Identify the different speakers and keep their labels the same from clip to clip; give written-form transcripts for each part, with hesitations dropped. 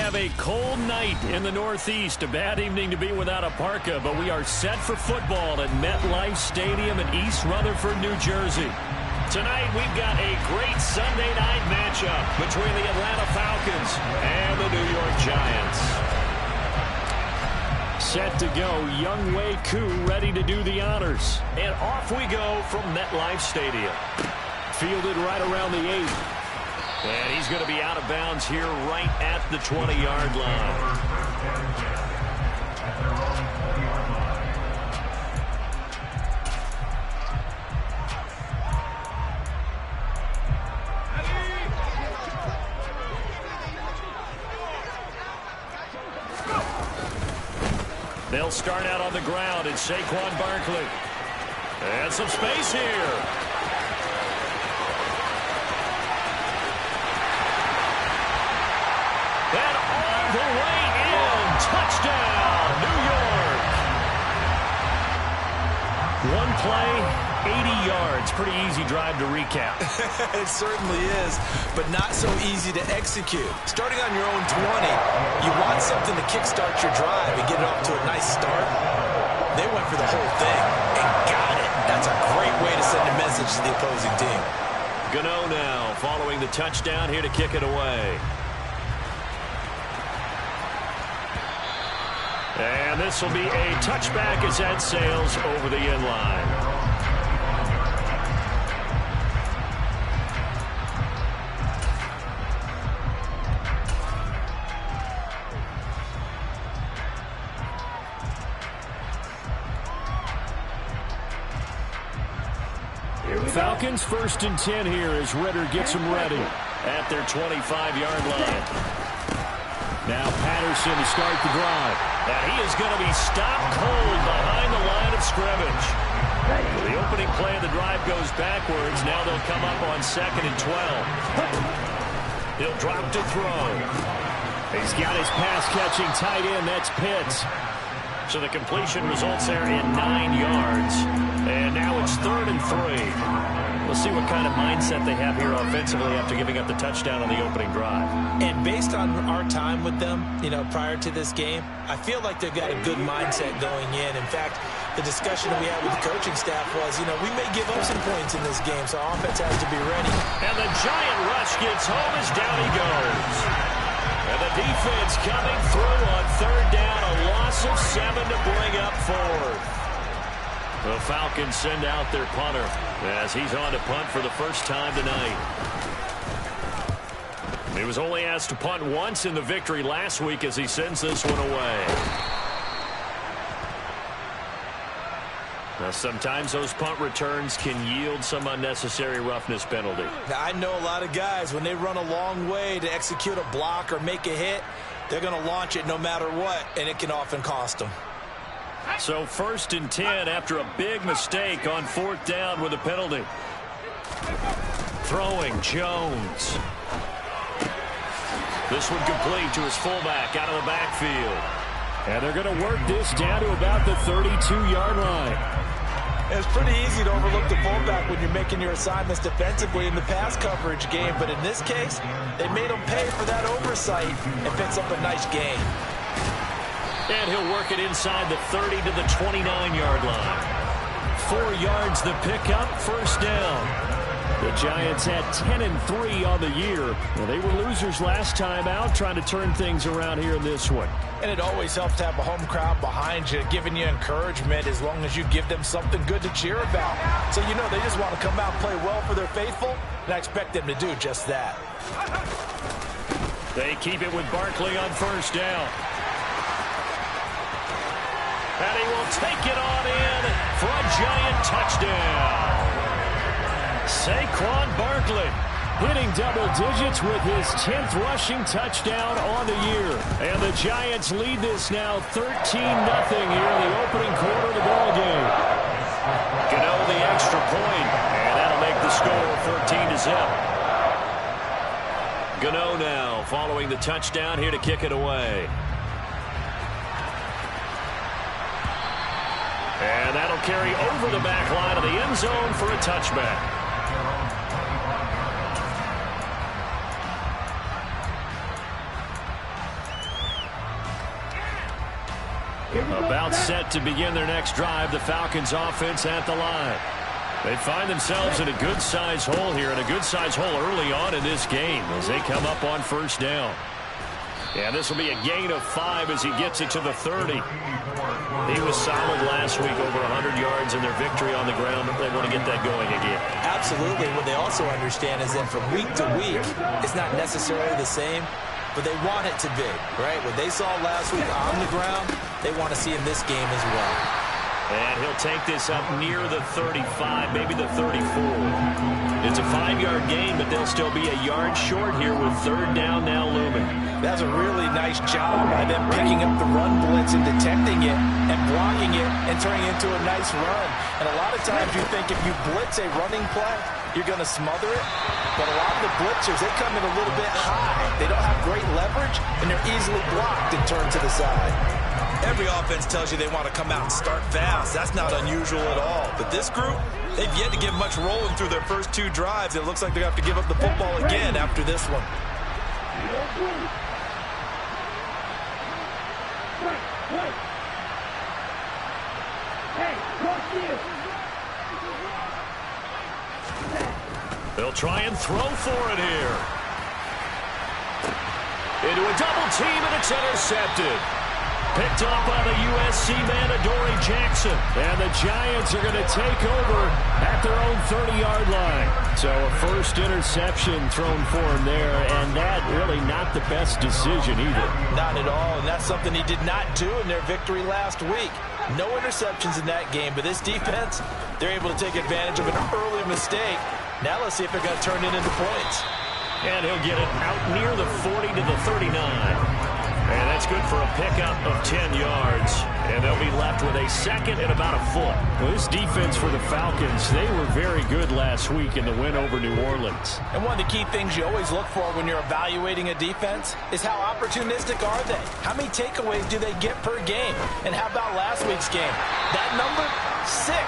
Speaker 1: have a cold night in the Northeast. A bad evening to be without a parka, but we are set for football at MetLife Stadium in East Rutherford, New Jersey. Tonight, we've got a great Sunday night matchup between the Atlanta Falcons and the New York Giants. Set to go, Young Wei Koo ready to do the honors. And off we go from MetLife Stadium. Fielded right around the 8. And he's going to be out of bounds here right at the 20-yard line. They'll start out on the ground, and Saquon Barkley. And some space here. And all the way in. Touchdown, New York. One play, 80 yards. Pretty easy drive to recap.
Speaker 2: It certainly is, but not so easy to execute. Starting on your own 20, you want something to kickstart your drive and get it off to a nice start. They went for the whole thing and got it. That's a great way to send a message to the opposing team.
Speaker 1: Gano now following the touchdown here to kick it away. And this will be a touchback as that sails over the end line. Falcons 1st and 10 here as Ritter gets them ready at their 25-yard line. Now Patterson to start the drive. And he is going to be stopped cold behind the line of scrimmage. The opening play of the drive goes backwards. Now they'll come up on 2nd and 12. He'll drop to throw. He's got his pass-catching tight end. That's Pitts. So the completion results there in 9 yards. And now it's 3rd and 3. We'll see what kind of mindset they have here offensively after giving up the touchdown on the opening drive.
Speaker 2: And based on our time with them, prior to this game, I feel like they've got a good mindset going in. In fact, the discussion that we had with the coaching staff was, we may give up some points in this game, so our offense has to be ready.
Speaker 1: And the giant rush gets home as down he goes. And the defense coming through on 3rd down, a loss of 7 to bring up 4th. The Falcons send out their punter as he's on to punt for the first time tonight. He was only asked to punt once in the victory last week as he sends this one away. Now, sometimes those punt returns can yield some unnecessary roughness penalty.
Speaker 2: Now, I know a lot of guys, when they run a long way to execute a block or make a hit, they're going to launch it no matter what, and it can often cost them.
Speaker 1: So 1st and 10 after a big mistake on 4th down with a penalty. Throwing Jones. This one complete to his fullback out of the backfield. And they're going to work this down to about the 32-yard line.
Speaker 2: It's pretty easy to overlook the fullback when you're making your assignments defensively in the pass coverage game. But in this case, they made him pay for that oversight and picks up a nice gain.
Speaker 1: And he'll work it inside the 30 to the 29-yard line. 4 yards the pickup, 1st down. The Giants had 10-3 on the year. Well, they were losers last time out, trying to turn things around here in this one.
Speaker 2: And it always helps to have a home crowd behind you, giving you encouragement as long as you give them something good to cheer about. So they just want to come out and play well for their faithful, and I expect them to do just that.
Speaker 1: They keep it with Barkley on 1st down. And he will take it on in for a Giant touchdown. Saquon Barkley hitting double digits with his 10th rushing touchdown on the year. And the Giants lead this now 13-0 here in the opening quarter of the ball game. Gano the extra point, and that'll make the score 14-0. Gano now following the touchdown here to kick it away. And that'll carry over the back line of the end zone for a touchback. About set to begin their next drive, the Falcons offense at the line. They find themselves in a good-sized hole here, and a good-sized hole early on in this game as they come up on first down. And this will be a gain of 5 as he gets it to the 30. He was solid last week, over 100 yards in their victory on the ground. They want to get that going again.
Speaker 2: Absolutely. What they also understand is that from week to week, it's not necessarily the same, but they want it to be, right? What they saw last week on the ground, they want to see in this game as well.
Speaker 1: And he'll take this up near the 35, maybe the 34. It's a 5-yard gain, but they'll still be a yard short here with third down now looming.
Speaker 2: That's a really nice job by them picking up the run blitz and detecting it and blocking it and turning it into a nice run. And a lot of times you think if you blitz a running play, you're going to smother it. But a lot of the blitzers, they come in a little bit high. They don't have great leverage, and they're easily blocked and turned to the side. Every offense tells you they want to come out and start fast. That's not unusual at all. But this group, they've yet to get much rolling through their first 2 drives. It looks like they're going to have to give up the football again after this one.
Speaker 1: They'll try and throw for it here. Into a double team, and it's intercepted. Picked up by the USC man, Adoree Jackson. And the Giants are going to take over at their own 30-yard line. So a first interception thrown for him there, and that really not the best decision either.
Speaker 2: Not at all, and that's something he did not do in their victory last week. No interceptions in that game, but this defense, they're able to take advantage of an early mistake. Now let's see if they're going to turn it into points.
Speaker 1: And he'll get it out near the 40 to the 39. And that's good for a pickup of 10 yards. And they'll be left with a second and about a foot. Well, this defense for the Falcons, they were very good last week in the win over New Orleans.
Speaker 2: And one of the key things you always look for when you're evaluating a defense is how opportunistic are they? How many takeaways do they get per game? And how about last week's game? That number, 6.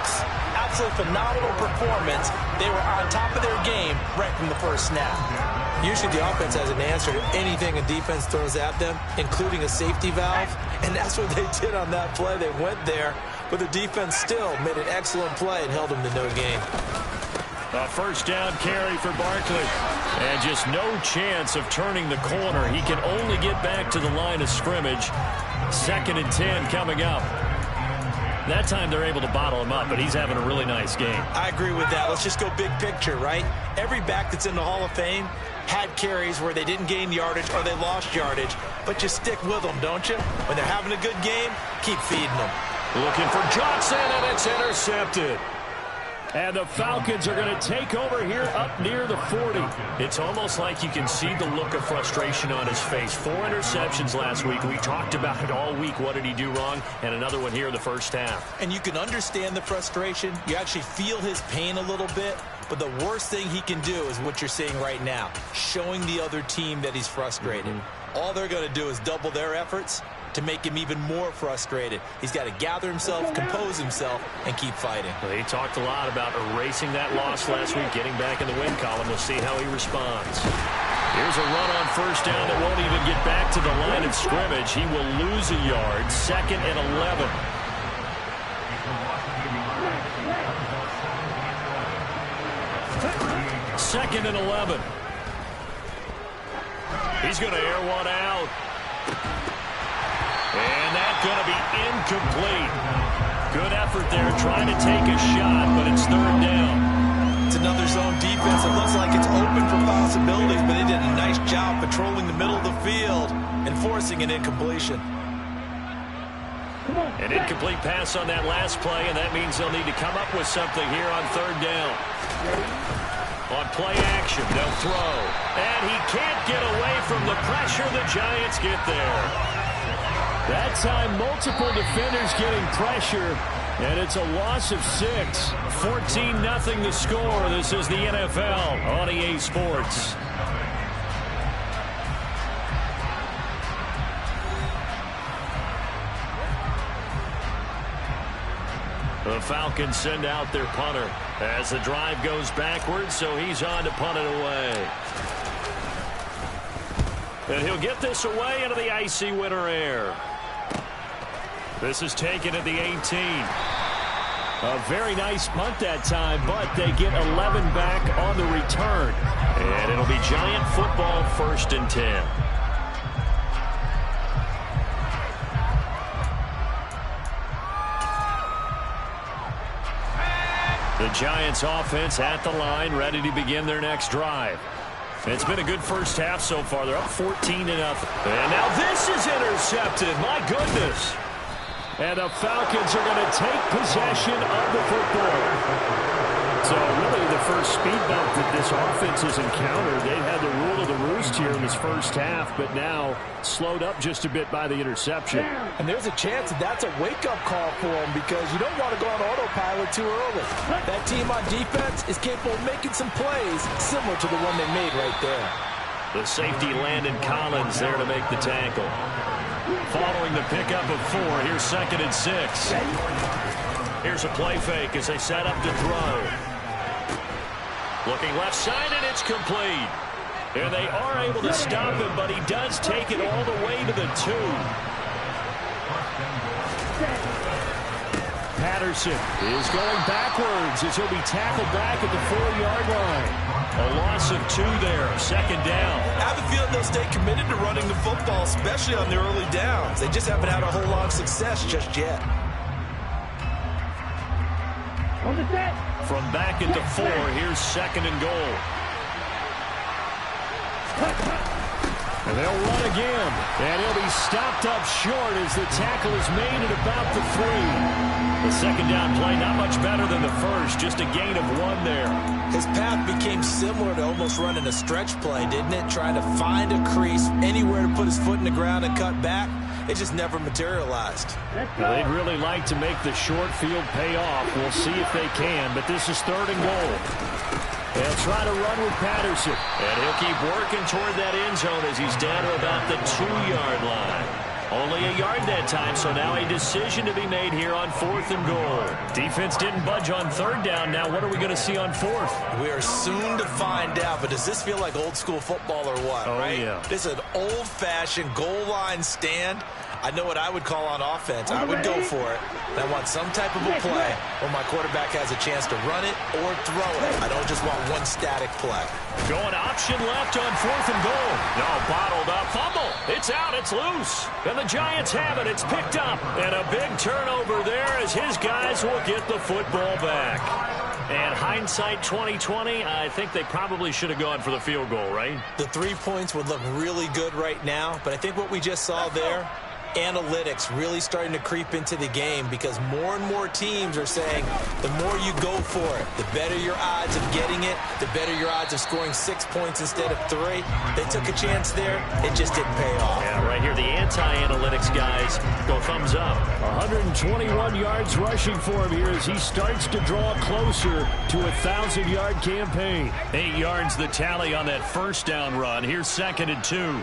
Speaker 2: Absolutely phenomenal performance. They were on top of their game right from the first snap. Usually the offense has an answer to anything a defense throws at them, including a safety valve, and that's what they did on that play. They went there, but the defense still made an excellent play and held them to no gain.
Speaker 1: A first down carry for Barkley, and just no chance of turning the corner. He can only get back to the line of scrimmage. 2nd and 10 coming up. That time they're able to bottle him up, but he's having a really nice game.
Speaker 2: I agree with that. Let's just go big picture, right? Every back that's in the Hall of Fame had carries where they didn't gain yardage or they lost yardage, but you stick with them, don't you? When they're having a good game, keep feeding them.
Speaker 1: Looking for Johnson, and it's intercepted. And the Falcons are going to take over here up near the 40. It's almost like you can see the look of frustration on his face. 4 interceptions last week. We talked about it all week. What did he do wrong? And another one here in the first half.
Speaker 2: And you can understand the frustration. You actually feel his pain a little bit. But the worst thing he can do is what you're seeing right now, showing the other team that he's frustrated. All they're going to do is double their efforts to make him even more frustrated. He's got to gather himself, compose himself, and keep fighting.
Speaker 1: Well, he talked a lot about erasing that loss last week, getting back in the win column. We'll see how he responds. Here's a run on first down that won't even get back to the line of scrimmage. He will lose a yard. 2nd and 11. Second and 11. He's going to air one out. And that's going to be incomplete. Good effort there trying to take a shot, but it's 3rd down.
Speaker 2: It's another zone defense. It looks like it's open for possibilities, but they did a nice job patrolling the middle of the field and forcing an incompletion.
Speaker 1: An incomplete pass on that last play, and that means they'll need to come up with something here on 3rd down. On play action, they'll throw. And he can't get away from the pressure. The Giants get there. That time, multiple defenders getting pressure, and it's a loss of 6. 14-0 the score. This is the NFL on EA Sports. The Falcons send out their punter as the drive goes backwards, so he's on to punt it away. And he'll get this away into the icy winter air. This is taken at the 18. A very nice punt that time, but they get 11 back on the return. And it'll be Giant football, 1st and 10. The Giants offense at the line, ready to begin their next drive. It's been a good first half so far. They're up 14-0. And now this is intercepted. My goodness. And the Falcons are going to take possession of the football. So really the first speed bump that this offense has encountered. They had the rule of the roost here in this first half, but now slowed up just a bit by the interception.
Speaker 2: And there's a chance that that's a wake-up call for them because you don't want to go on autopilot too early. That team on defense is capable of making some plays similar to the one they made right there.
Speaker 1: The safety Landon Collins there to make the tackle. Following the pickup of 4, here's 2nd and 6. Here's a play fake as they set up to throw. Looking left side, and it's complete. And they are able to stop him, but he does take it all the way to the 2. Patterson is going backwards as he'll be tackled back at the 4-yard line. A loss of 2 there, 2nd down.
Speaker 2: I have a feeling they'll stay committed to running the football, especially on the early downs. They just haven't had a whole lot of success just yet.
Speaker 1: From back at the 4, here's 2nd and goal. And they'll run again. And he'll be stopped up short as the tackle is made at about the 3. The 2nd down play not much better than the first, just a gain of 1 there.
Speaker 2: His path became similar to almost running a stretch play, didn't it? Trying to find a crease, anywhere to put his foot in the ground and cut back. It just never materialized.
Speaker 1: Well, they'd really like to make the short field pay off. We'll see if they can, but this is 3rd and goal. They'll try to run with Patterson. And he'll keep working toward that end zone as he's down to about the 2-yard line. Only a yard that time, so now a decision to be made here on 4th and goal. Defense didn't budge on 3rd down. Now what are we going to see on 4th?
Speaker 2: We are soon to find out, but does this feel like old school football or what, right?
Speaker 1: Yeah.
Speaker 2: This is an old-fashioned goal line stand. I know what I would call on offense. I would go for it. And I want some type of a play where my quarterback has a chance to run it or throw it. I don't just want one static play.
Speaker 1: Going option left on 4th and goal. No, bottled up. Fumble. It's out. It's loose. And the Giants have it. It's picked up. And a big turnover there as his guys will get the football back. And hindsight 2020, I think they probably should have gone for the field goal, right?
Speaker 2: The 3 points would look really good right now, but I think what we just saw there, analytics really starting to creep into the game because more and more teams are saying the more you go for it, the better your odds of getting it, the better your odds of scoring 6 points instead of 3. They took a chance there. It just didn't pay off.
Speaker 1: Yeah, right here, the anti-analytics guys go thumbs up. 121 yards rushing for him here as he starts to draw closer to a 1,000-yard campaign. 8 yards the tally on that 1st down run. Here's 2nd and 2.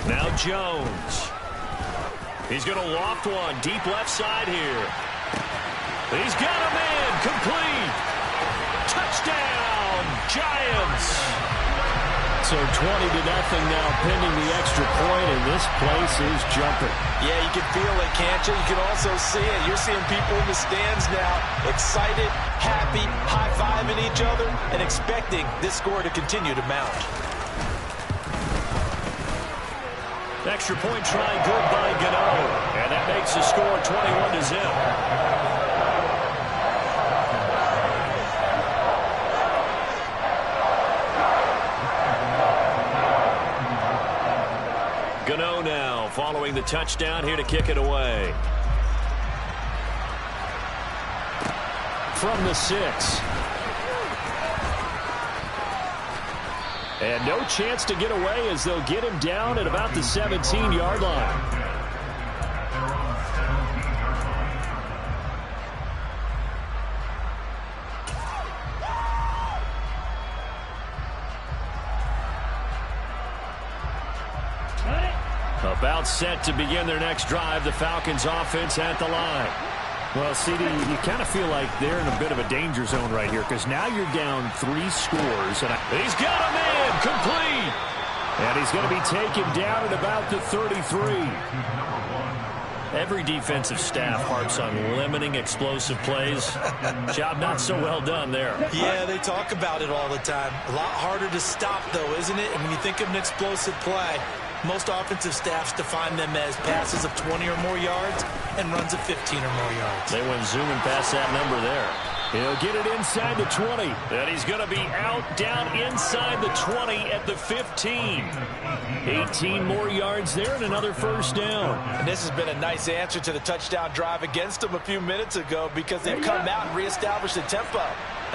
Speaker 1: Now Jones. He's going to loft one deep left side here. He's got a man. Complete. Touchdown, Giants. So 20-0 now pending the extra point, and this place is jumping.
Speaker 2: Yeah, you can feel it, can't you? You can also see it. You're seeing people in the stands now excited, happy, high-fiving each other, and expecting this score to continue to mount.
Speaker 1: Extra point try good by Gano. And that makes the score 21-0. Gano now following the touchdown here to kick it away. From the 6. And no chance to get away as they'll get him down at about the 17-yard line. About set to begin their next drive, the Falcons offense at the line. Well, CD, you kind of feel like they're in a bit of a danger zone right here because now you're down 3 scores. And he's got a man complete. And he's going to be taken down at about the 33. Every defensive staff harps on limiting explosive plays. Job not so well done there.
Speaker 2: Yeah, they talk about it all the time. A lot harder to stop, though, isn't it? And when you think of an explosive play, most offensive staffs define them as passes of 20 or more yards and runs of 15 or more yards.
Speaker 1: They went zooming past that number there. He'll get it inside the 20. And he's going to be out down inside the 20 at the 15. 18 more yards there and another first down.
Speaker 2: And this has been a nice answer to the touchdown drive against them a few minutes ago because they've come out and reestablished the tempo.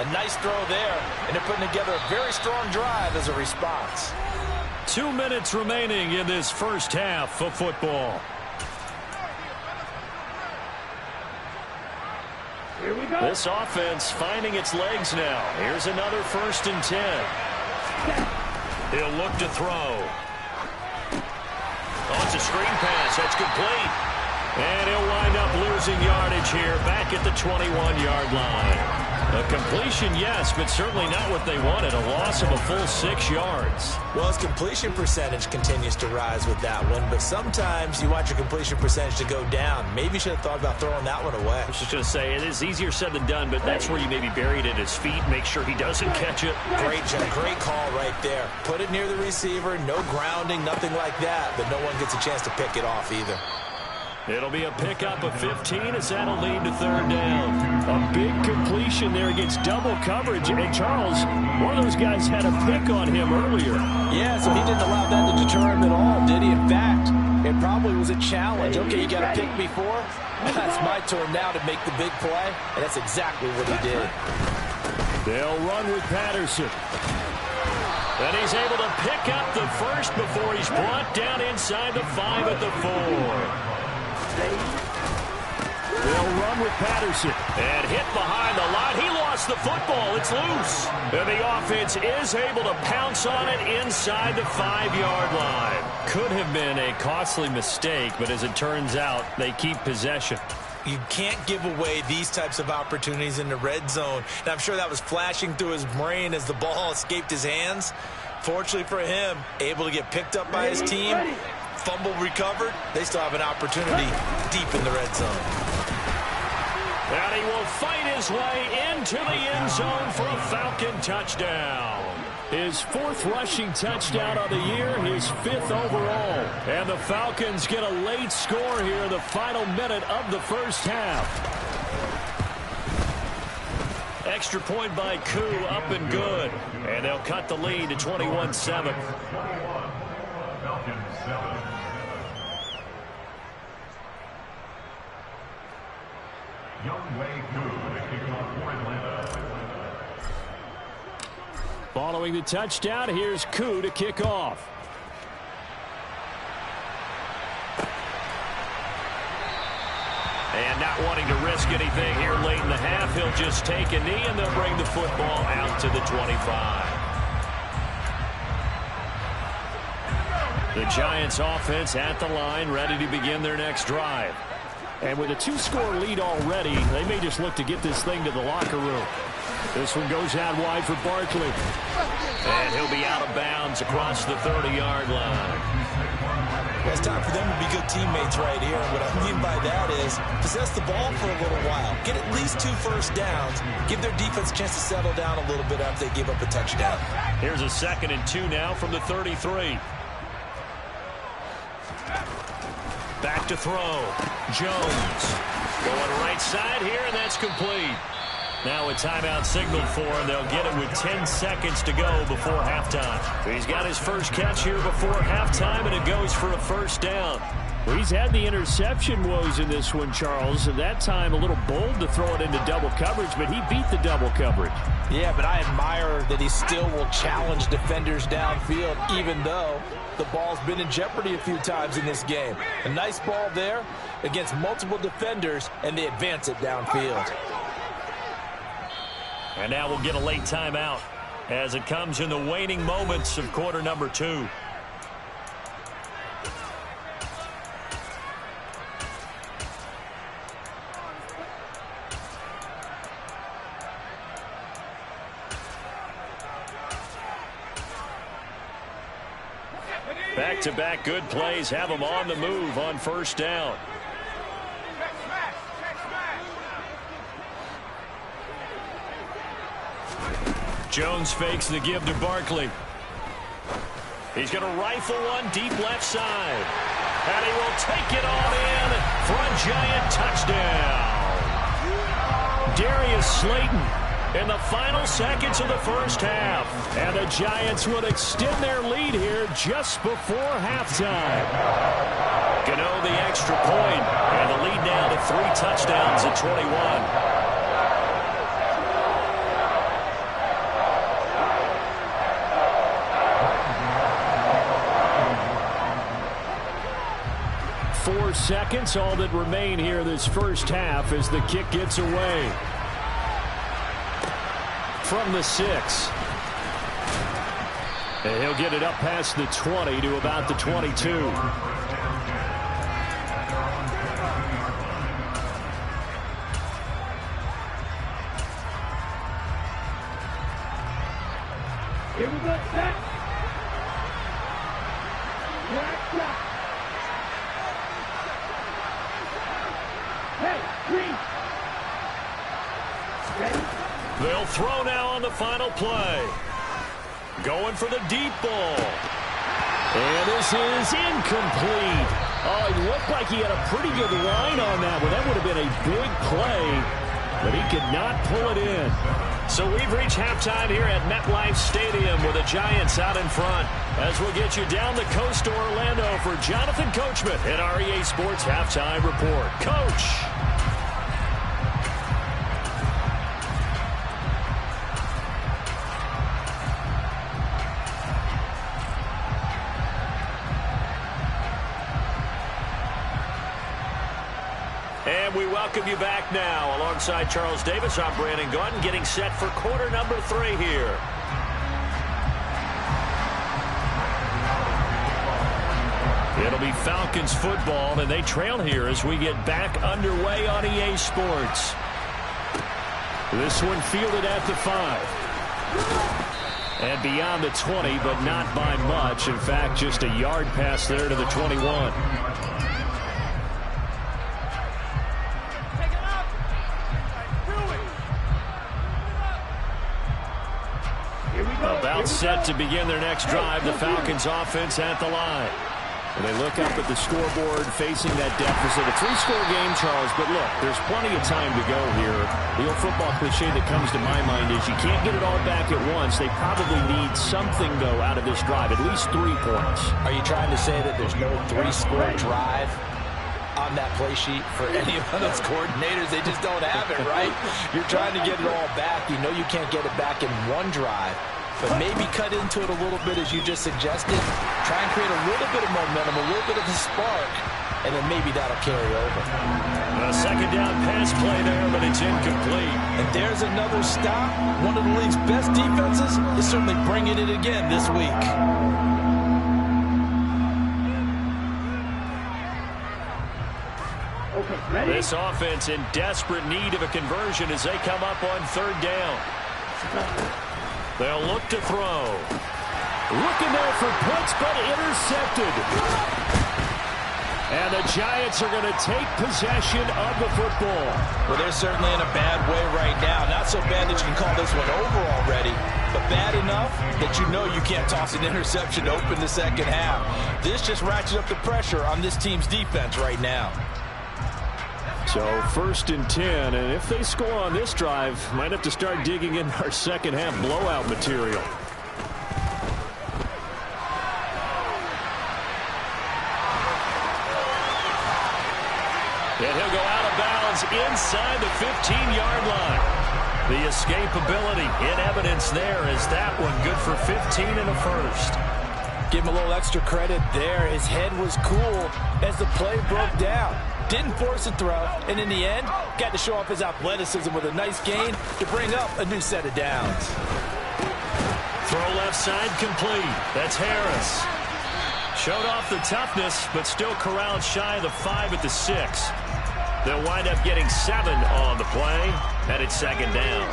Speaker 2: A nice throw there, and they're putting together a very strong drive as a response.
Speaker 1: 2 minutes remaining in this first half of football. This offense finding its legs now. Here's another 1st and 10. He'll look to throw. Oh, it's a screen pass. That's complete. And he'll wind up losing yardage here back at the 21-yard line. A completion, yes, but certainly not what they wanted. A loss of a full 6 yards.
Speaker 2: Well, his completion percentage continues to rise with that one, but sometimes you want your completion percentage to go down. Maybe you should have thought about throwing that one away.
Speaker 1: I was just going to say, it is easier said than done, but that's where you maybe bury it at his feet, make sure he doesn't catch it.
Speaker 2: Great call right there. Put it near the receiver, no grounding, nothing like that, but no one gets a chance to pick it off either.
Speaker 1: It'll be a pickup of 15 as that'll lead to 3rd down. A big completion there against double coverage. And Charles, one of those guys had a pick on him earlier.
Speaker 2: Yeah, so he didn't allow that to deter him at all, did he? In fact, it probably was a challenge. Okay, you got a pick before. That's my turn now to make the big play. And that's exactly what he did.
Speaker 1: They'll run with Patterson. And he's able to pick up the first before he's brought down inside the 5 at the 4. They'll run with Patterson. And hit behind the line. He lost the football. It's loose. And the offense is able to pounce on it inside the 5-yard line. Could have been a costly mistake, but as it turns out, they keep possession.
Speaker 2: You can't give away these types of opportunities in the red zone. And I'm sure that was flashing through his brain as the ball escaped his hands. Fortunately for him, able to get picked up by his team. Fumble recovered. They still have an opportunity deep in the red zone.
Speaker 1: And he will fight his way into the end zone for a Falcon touchdown. His 4th rushing touchdown of the year, his 5th overall. And the Falcons get a late score here in the final minute of the first half. Extra point by Koo, up and good. And they'll cut the lead to 21-7. Following the touchdown, here's Koo to kick off. And not wanting to risk anything here late in the half, he'll just take a knee and they'll bring the football out to the 25. The Giants offense at the line, ready to begin their next drive. And with a 2-score lead already, they may just look to get this thing to the locker room. This one goes out wide for Barkley. And he'll be out of bounds across the 30-yard line.
Speaker 2: It's time for them to be good teammates right here. And what I mean by that is possess the ball for a little while. Get at least 2 first downs. Give their defense a chance to settle down a little bit after they give up a touchdown.
Speaker 1: Here's a 2nd and 2 now from the 33. Back to throw. Jones going right side here, and that's complete. Now a timeout signaled for him. They'll get it with 10 seconds to go before halftime. He's got his first catch here before halftime, and it goes for a first down. Well, he's had the interception woes in this one, Charles, and that time a little bold to throw it into double coverage, but he beat the double coverage.
Speaker 2: Yeah, but I admire that he still will challenge defenders downfield, even though the ball's been in jeopardy a few times in this game. A nice ball there against multiple defenders, and they advance it downfield.
Speaker 1: And now we'll get a late timeout as it comes in the waning moments of quarter number 2. Back-to-back good plays have them on the move on first down. Jones fakes the give to Barkley. He's going to rifle one deep left side. And he will take it all in for a Giant touchdown. Darius Slayton in the final seconds of the first half. And the Giants would extend their lead here just before halftime. Gano the extra point, and the lead now to 3 touchdowns at 21. Seconds, all that remain here this first half as the kick gets away. From the 6. And he'll get it up past the 20 to about the 22.
Speaker 3: Here we go, set.
Speaker 1: They'll throw now on the final play. Going for the deep ball. And this is incomplete. Oh, it looked like he had a pretty good line on that one. That would have been a big play, but he could not pull it in. So we've reached halftime here at MetLife Stadium with the Giants out in front. As we'll get you down the coast to Orlando for Jonathan Coachman at our EA Sports Halftime Report. Coach. And we welcome you back now. Alongside Charles Davis, I'm Brandon Gaudin, getting set for quarter number 3 here. It'll be Falcons football, and they trail here as we get back underway on EA Sports. This one fielded at the 5. And beyond the 20, but not by much. In fact, just a yard pass there to the 21. About set to begin their next drive, the Falcons offense at the line. And they look up at the scoreboard facing that deficit. A 3-score game, Charles, but look, there's plenty of time to go here. The old football cliche that comes to my mind is you can't get it all back at once. They probably need something, though, out of this drive, at least 3 points.
Speaker 2: Are you trying to say that there's no 3-score drive on that play sheet for any of those coordinators? They just don't have it, right? You're trying to get it all back. You know you can't get it back in one drive. But maybe cut into it a little bit, as you just suggested. Try and create a little bit of momentum, a little bit of a spark, and then maybe that'll carry over.
Speaker 1: A second down pass play there, but it's incomplete.
Speaker 2: And there's another stop. One of the league's best defenses is certainly bringing it again this week.
Speaker 1: This offense in desperate need of a conversion as they come up on 3rd down. They'll look to throw. Looking there for Pitts, but intercepted. And the Giants are going to take possession of the football.
Speaker 2: Well, they're certainly in a bad way right now. Not so bad that you can call this one over already, but bad enough that you know you can't toss an interception to open the second half. This just ratchets up the pressure on this team's defense right now.
Speaker 1: So 1st and 10, and if they score on this drive, might have to start digging in our second half blowout material. And he'll go out of bounds inside the 15-yard line. The escapability in evidence there as that one good for 15 and a first.
Speaker 2: Give him a little extra credit there. His head was cool as the play broke down. Didn't force a throw, and in the end, got to show off his athleticism with a nice gain to bring up a new set of downs.
Speaker 1: Throw left side complete. That's Harris. Showed off the toughness, but still corralled shy of the 5 at the 6. They'll wind up getting 7 on the play, and it's 2nd down.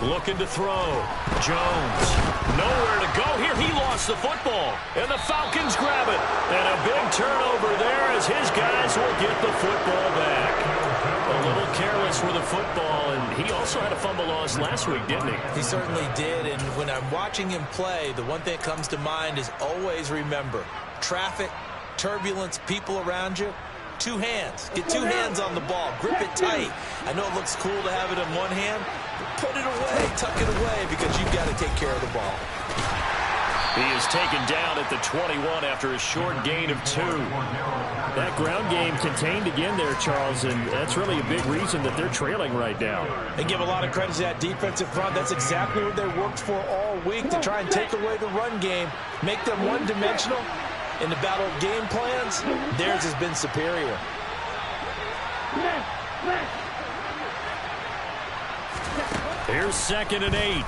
Speaker 1: Looking to throw. Jones. Nowhere to go here. He lost the football. And the Falcons grab it. And a big turnover there as his guys will get the football back. A little careless with the football, and he also had a fumble loss last week, didn't he?
Speaker 2: He certainly did, and when I'm watching him play, the one thing that comes to mind is always remember, traffic, turbulence, people around you, two hands. Get two hands on the ball. Grip it tight. I know it looks cool to have it in one hand, but put it away, tuck it away, because you've got to take care of the ball.
Speaker 1: He is taken down at the 21 after a short gain of 2. That ground game contained again there, Charles, and that's really a big reason that they're trailing right now.
Speaker 2: And give a lot of credit to that defensive front. That's exactly what they worked for all week, to try and take away the run game, make them one-dimensional. In the battle of game plans, theirs has been superior.
Speaker 1: Here's 2nd and 8.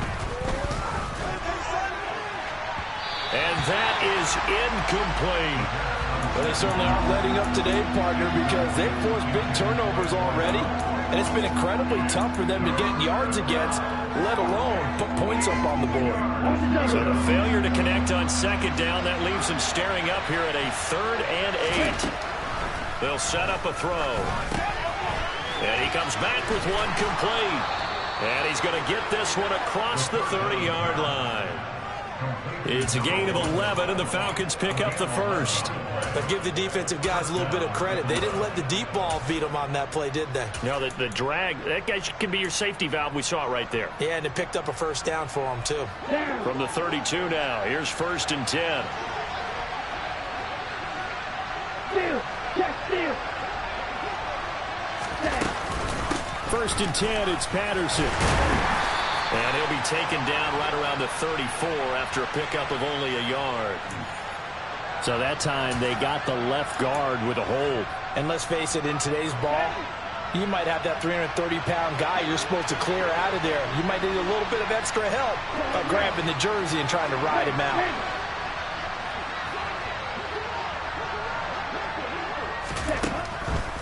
Speaker 1: And that is incomplete.
Speaker 2: Well, they certainly aren't letting up today, partner, because they've forced big turnovers already. And it's been incredibly tough for them to get yards against, let alone put points up on the board.
Speaker 1: So the failure to connect on 2nd down, that leaves them staring up here at a 3rd and 8. They'll set up a throw. And he comes back with one complete. And he's going to get this one across the 30-yard line. It's a gain of 11, and the Falcons pick up the first.
Speaker 2: But give the defensive guys a little bit of credit. They didn't let the deep ball beat them on that play, did they?
Speaker 1: No, the drag, that guy can be your safety valve. We saw it right there.
Speaker 2: Yeah, and it picked up a first down for them, too.
Speaker 1: From the 32 now, here's 1st and 10. First and 10, it's Patterson. And he'll be taken down right around the 34 after a pickup of only a yard. So that time they got the left guard with a hold.
Speaker 2: And let's face it, in today's ball, you might have that 330-pound guy you're supposed to clear out of there. You might need a little bit of extra help by grabbing the jersey and trying to ride him out.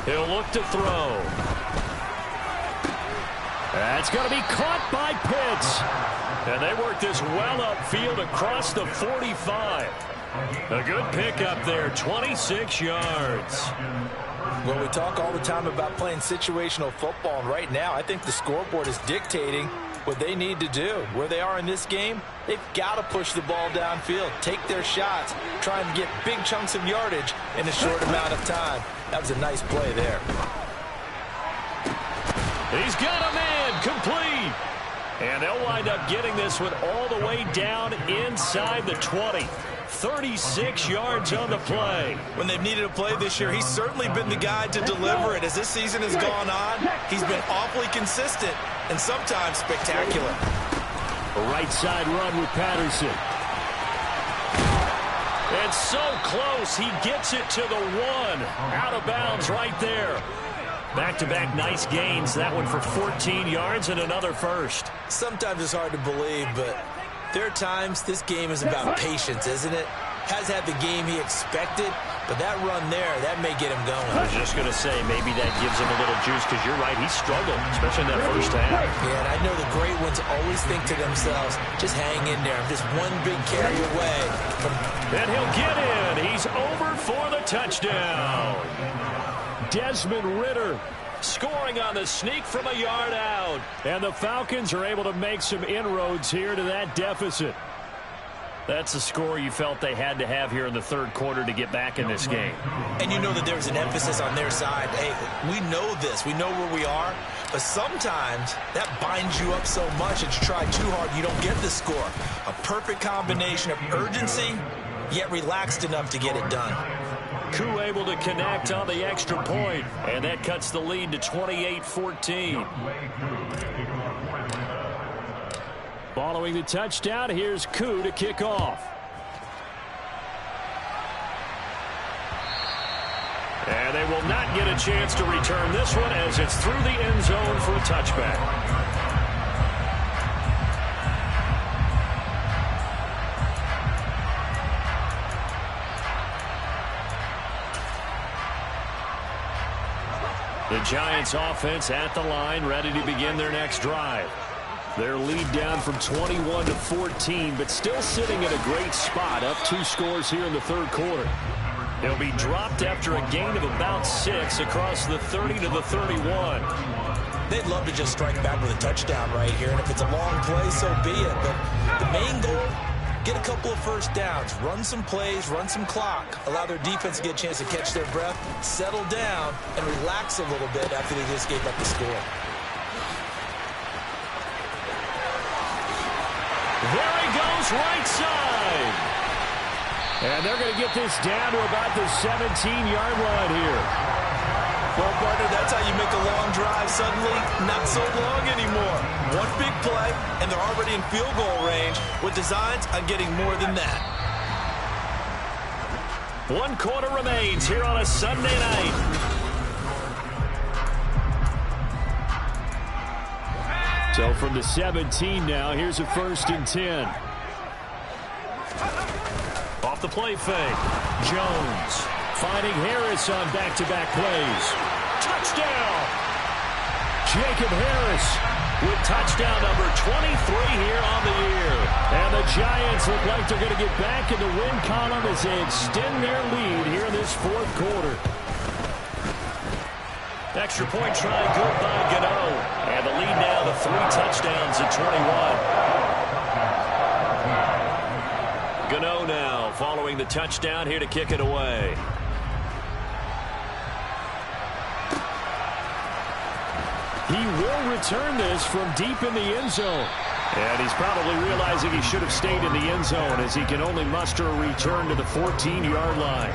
Speaker 1: He'll look to throw. That's going to be caught by Pitts. And they work this well upfield across the 45. A good pickup there, 26 yards.
Speaker 2: Well, we talk all the time about playing situational football, and right now I think the scoreboard is dictating what they need to do. Where they are in this game, they've got to push the ball downfield, take their shots, try and get big chunks of yardage in a short amount of time. That was a nice play there.
Speaker 1: He's got a man complete. And they'll wind up getting this one all the way down inside the 20. 36 yards on the play.
Speaker 2: When they've needed a play this year, he's certainly been the guy to deliver it. As this season has gone on, he's been awfully consistent and sometimes spectacular.
Speaker 1: A right side run with Patterson. And so close, he gets it to the 1. Out of bounds right there. Back-to-back nice gains. That one for 14 yards and another first.
Speaker 2: Sometimes it's hard to believe, but there are times this game is about patience, isn't it? Has had the game he expected, but that run there, that may get him going.
Speaker 1: I was just going to say, maybe that gives him a little juice, because you're right, he struggled, especially in that first half.
Speaker 2: Yeah, and I know the great ones always think to themselves, just hang in there. I'm just one big carry away.
Speaker 1: And he'll get in. He's over for the touchdown. Desmond Ridder scoring on the sneak from a yard out. And the Falcons are able to make some inroads here to that deficit. That's the score you felt they had to have here in the third quarter to get back in this game.
Speaker 2: And you know that there's an emphasis on their side. Hey, we know this. We know where we are. But sometimes that binds you up so much that you try too hard, you don't get the score. A perfect combination of urgency, yet relaxed enough to get it done.
Speaker 1: Koo able to connect on the extra point, and that cuts the lead to 28-14. Following the touchdown, here's Koo to kick off. And they will not get a chance to return this one as it's through the end zone for a touchback. The Giants offense at the line, ready to begin their next drive. Their lead down from 21 to 14, but still sitting in a great spot, up 2 scores here in the third quarter. They'll be dropped after a gain of about 6 across the 30 to the 31.
Speaker 2: They'd love to just strike back with a touchdown right here, and if it's a long play, so be it. But the main goal, get a couple of first downs, run some plays, run some clock, allow their defense to get a chance to catch their breath, settle down, and relax a little bit after they just gave up the score.
Speaker 1: There he goes, right side. And they're going to get this down to about the 17-yard line here.
Speaker 2: Well, partner, that's how you make a long drive suddenly not so long anymore. One big play, and they're already in field goal range with designs on getting more than that.
Speaker 1: 1 quarter remains here on a Sunday night. So from the 17 now, here's a 1st and 10. Off the play fake. Jones finding Harris on back-to-back plays. Touchdown! Jacob Harris with touchdown number 23 here on the year. And the Giants look like they're going to get back in the win column as they extend their lead here in this 4th quarter. Extra point try good by Gano. And the lead now to 3 touchdowns at 21. Gano now following the touchdown here to kick it away. He will return this from deep in the end zone. And he's probably realizing he should have stayed in the end zone as he can only muster a return to the 14-yard line.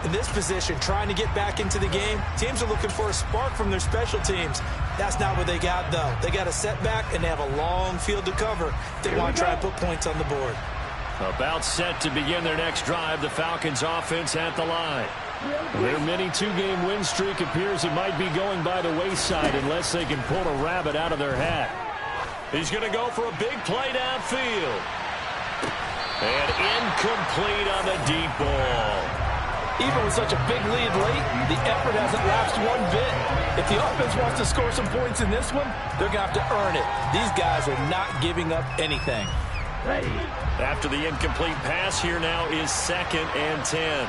Speaker 2: In this position, trying to get back into the game, teams are looking for a spark from their special teams. That's not what they got, though. They got a setback, and they have a long field to cover if they want to try and put points on the board.
Speaker 1: About set to begin their next drive, the Falcons offense at the line. Their mini 2-game win streak appears it might be going by the wayside unless they can pull a rabbit out of their hat. He's going to go for a big play downfield. And incomplete on the deep ball.
Speaker 4: Even with such a big lead late, the effort hasn't lapsed one bit. If the offense wants to score some points in this one, they're going to have to earn it. These guys are not giving up anything.
Speaker 3: Ready.
Speaker 1: After the incomplete pass, here now is 2nd and 10.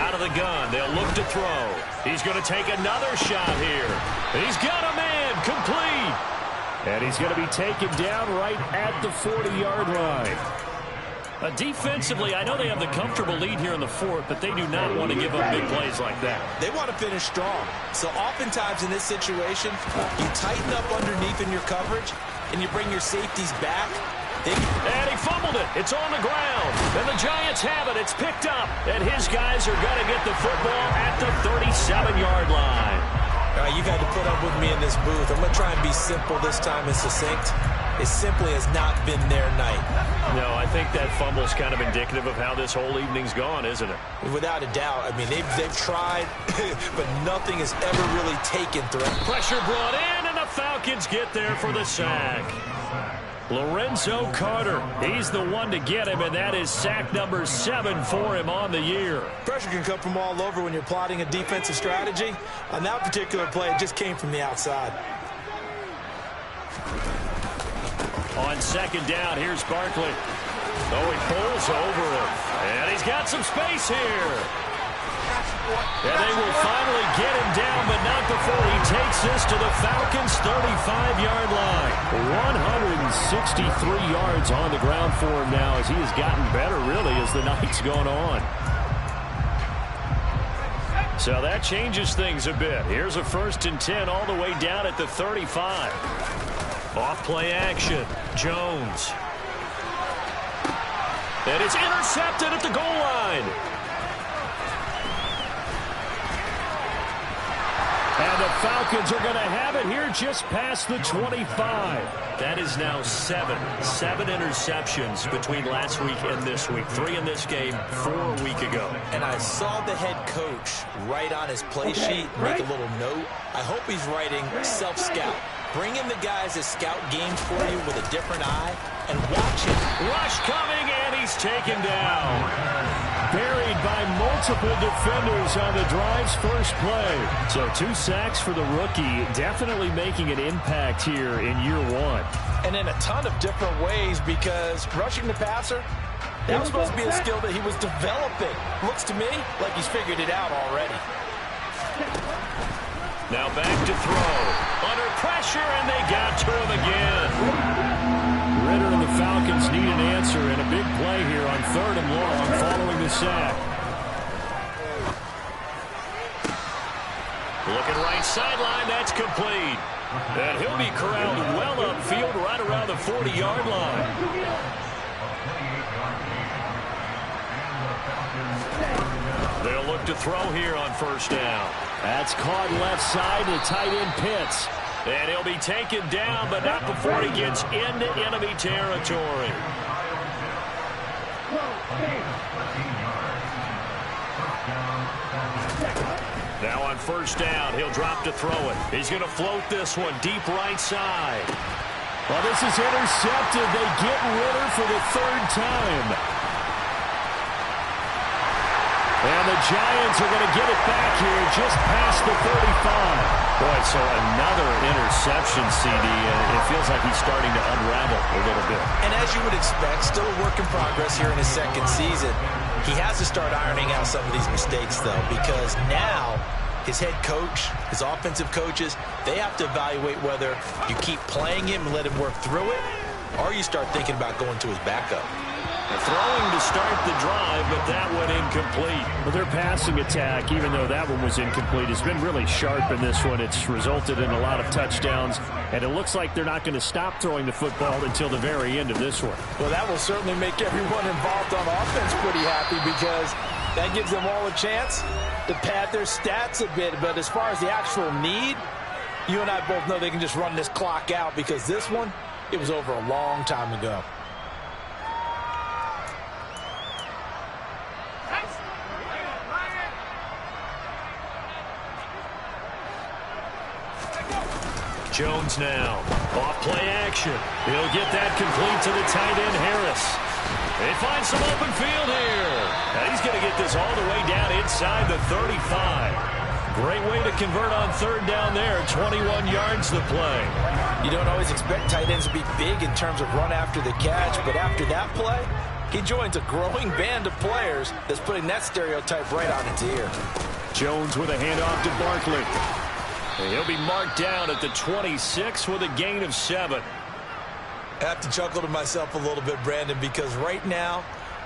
Speaker 1: Out of the gun, they'll look to throw. He's going to take another shot here. He's got a man, complete. And he's going to be taken down right at the 40-yard line. Defensively, I know they have the comfortable lead here in the 4th, but they do not want to give up big plays like that.
Speaker 2: They want to finish strong. So oftentimes in this situation, you tighten up underneath in your coverage, and you bring your safeties back.
Speaker 1: And he fumbled it. It's on the ground. And the Giants have it. It's picked up. And his guys are going to get the football at the 37-yard line.
Speaker 2: All right, you've had to put up with me in this booth. I'm going to try and be simple this time and succinct. It simply has not been their night.
Speaker 1: No, I think that fumble's kind of indicative of how this whole evening's gone, isn't it?
Speaker 2: Without a doubt. I mean, they've tried, but nothing has ever really taken through.
Speaker 1: Pressure brought in, and the Falcons get there for the sack. Lorenzo Carter, he's the one to get him, and that is sack number 7 for him on the year.
Speaker 2: Pressure can come from all over when you're plotting a defensive strategy. On that particular play, it just came from the outside.
Speaker 1: On 2nd down, here's Barkley. Oh, he pulls over him. And he's got some space here. And they will finally get him down, but not before he takes this to the Falcons' 35-yard line. 163 yards on the ground for him now as he has gotten better, really, as the night's gone on. So that changes things a bit. Here's a 1st and 10 all the way down at the 35. Off play action. Jones. And it's intercepted at the goal line. And the Falcons are going to have it here just past the 25. That is now 7 interceptions between last week and this week. 3 in this game, 4 a week ago.
Speaker 2: And I saw the head coach write on his play sheet, make a little note. I hope he's writing self-scout. Bring in the guys that scout games for you with a different eye and watch him.
Speaker 1: Rush coming, and he's taken down. buried by multiple defenders on the drive's first play. So 2 sacks for the rookie, definitely making an impact here in year 1.
Speaker 4: And in a ton of different ways, because rushing the passer, that was supposed to be a skill that he was developing. Looks to me like he's figured it out already.
Speaker 1: Now back to throw. Under pressure, and they got to him again. Ritter and the Falcons need an answer, and a big play here on 3rd and long following the sack. Looking right sideline, that's complete. And he'll be corralled well upfield right around the 40-yard line. They'll look to throw here on 1st down. That's caught left side to tight end Pitts. And he'll be taken down, but not before he gets into enemy territory. Now on 1st down, he'll drop to throw it. He's going to float this one deep right side. Well, this is intercepted. They get Ritter for the 3rd time. And the Giants are going to get it back here just past the 35. Boy, so another interception, CD. It feels like he's starting to unravel a little bit.
Speaker 2: And as you would expect, still a work in progress here in his 2nd season. He has to start ironing out some of these mistakes, though, because now his head coach, his offensive coaches, they have to evaluate whether you keep playing him and let him work through it, or you start thinking about going to his backup.
Speaker 1: Throwing to start the drive, but that went incomplete. Well, their passing attack, even though that one was incomplete, has been really sharp in this one. It's resulted in a lot of touchdowns, and it looks like they're not going to stop throwing the football until the very end of this one.
Speaker 4: Well, that will certainly make everyone involved on offense pretty happy, because that gives them all a chance to pad their stats a bit. But as far as the actual need, you and I both know they can just run this clock out, because this one, it was over a long time ago.
Speaker 1: Jones now. Off play action. He'll get that complete to the tight end, Harris. They find some open field here. And he's going to get this all the way down inside the 35. Great way to convert on 3rd down there. 21 yards the play.
Speaker 4: You don't always expect tight ends to be big in terms of run after the catch, but after that play, he joins a growing band of players that's putting that stereotype right on its ear.
Speaker 1: Jones with a handoff to Barkley. And he'll be marked down at the 26 with a gain of 7.
Speaker 2: I have to chuckle to myself a little bit, Brandon, because right now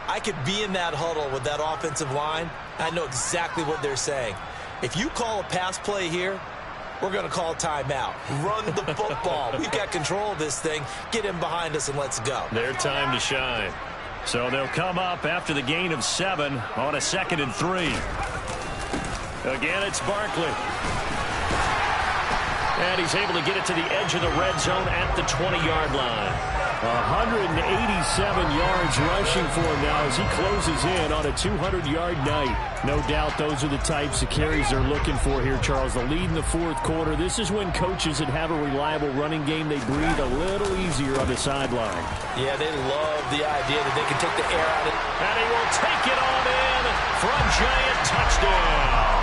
Speaker 2: I could be in that huddle with that offensive line. I know exactly what they're saying. If you call a pass play here, we're going to call timeout. Run the football. We've got control of this thing. Get him behind us and let's go.
Speaker 1: Their time to shine. So they'll come up after the gain of 7 on a 2nd and 3. Again, it's Barkley. And he's able to get it to the edge of the red zone at the 20-yard line. 187 yards rushing for him now as he closes in on a 200-yard night. No doubt those are the types of carries they're looking for here, Charles. The lead in the 4th quarter. This is when coaches that have a reliable running game, they breathe a little easier on the sideline.
Speaker 4: Yeah, they love the idea that they can take the air out of it.
Speaker 1: And he will take it on in for a giant touchdown.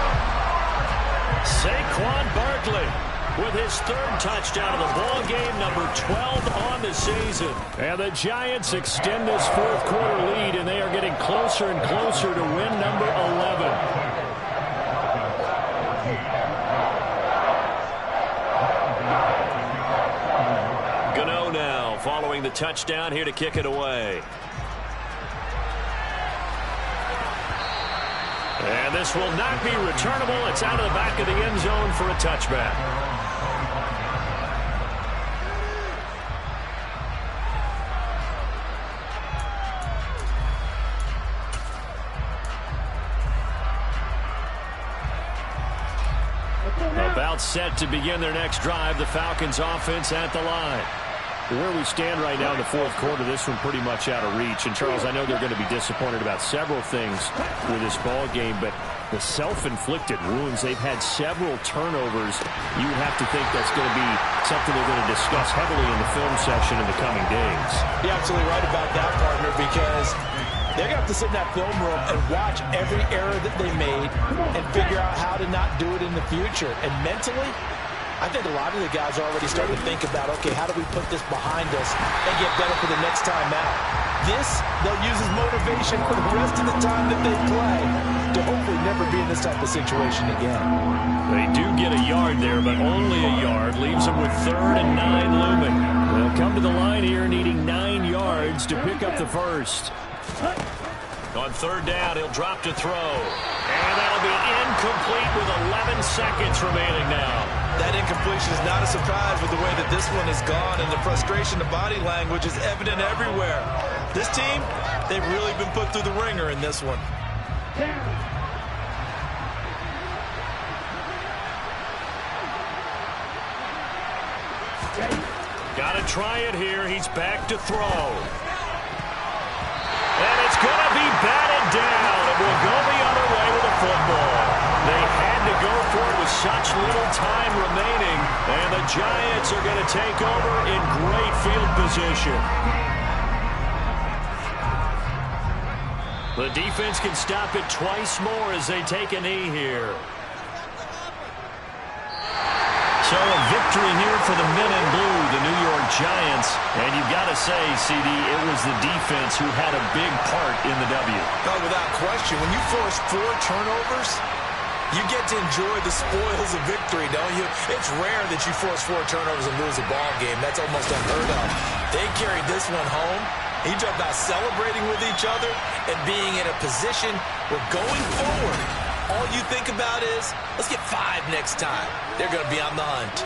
Speaker 1: Saquon Barkley with his 3rd touchdown of the ball game, number 12 on the season. And the Giants extend this 4th quarter lead, and they are getting closer and closer to win number 11. Gano now following the touchdown here to kick it away. And this will not be returnable. It's out of the back of the end zone for a touchback. About set to begin their next drive, the Falcons offense at the line. Where we stand right now in the 4th quarter, this one pretty much out of reach. And, Charles, I know they're going to be disappointed about several things with this ball game, but the self-inflicted wounds, they've had several turnovers. You have to think that's going to be something they're going to discuss heavily in the film section in the coming days.
Speaker 4: You're absolutely right about that, partner, because They're going to have to sit in that film room and watch every error that they made and figure out how to not do it in the future. And mentally, I think a lot of the guys are already starting to think about, okay, how do we put this behind us and get better for the next time out? This, they'll use as motivation for the rest of the time that they play to hopefully never be in this type of situation again.
Speaker 1: They do get a yard there, but only a yard. Leaves them with 3rd and 9 looming. They'll come to the line here needing 9 yards to pick up the first. On 3rd down, he'll drop to throw. And that'll be incomplete with 11 seconds remaining now.
Speaker 2: That incompletion is not a surprise with the way that this one has gone, and the frustration of body language is evident everywhere. This team, they've really been put through the ringer in this one.
Speaker 1: Got to try it here. He's back to throw. And it's going to be batted down. It will go the other way with the football. They had to go for it with such little time remaining. And the Giants are going to take over in great field position. The defense can stop it twice more as they take a knee here. So a victory here for the men in blue, the New York Giants. And you've got to say, CD, it was the defense who had a big part in the W.
Speaker 2: Oh, without question. When you force 4 turnovers, you get to enjoy the spoils of victory, don't you? It's rare that you force 4 turnovers and lose a ball game. That's almost unheard of. They carried this one home. He talked about celebrating with each other and being in a position where going forward, all you think about is, let's get 5 next time. They're going to be on the hunt.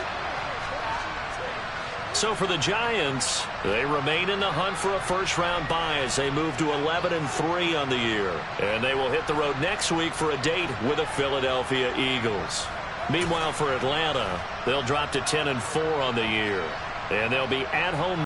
Speaker 1: So for the Giants, they remain in the hunt for a first-round bye as they move to 11-3 on the year. And they will hit the road next week for a date with the Philadelphia Eagles. Meanwhile, for Atlanta, they'll drop to 10-4 on the year. And they'll be at home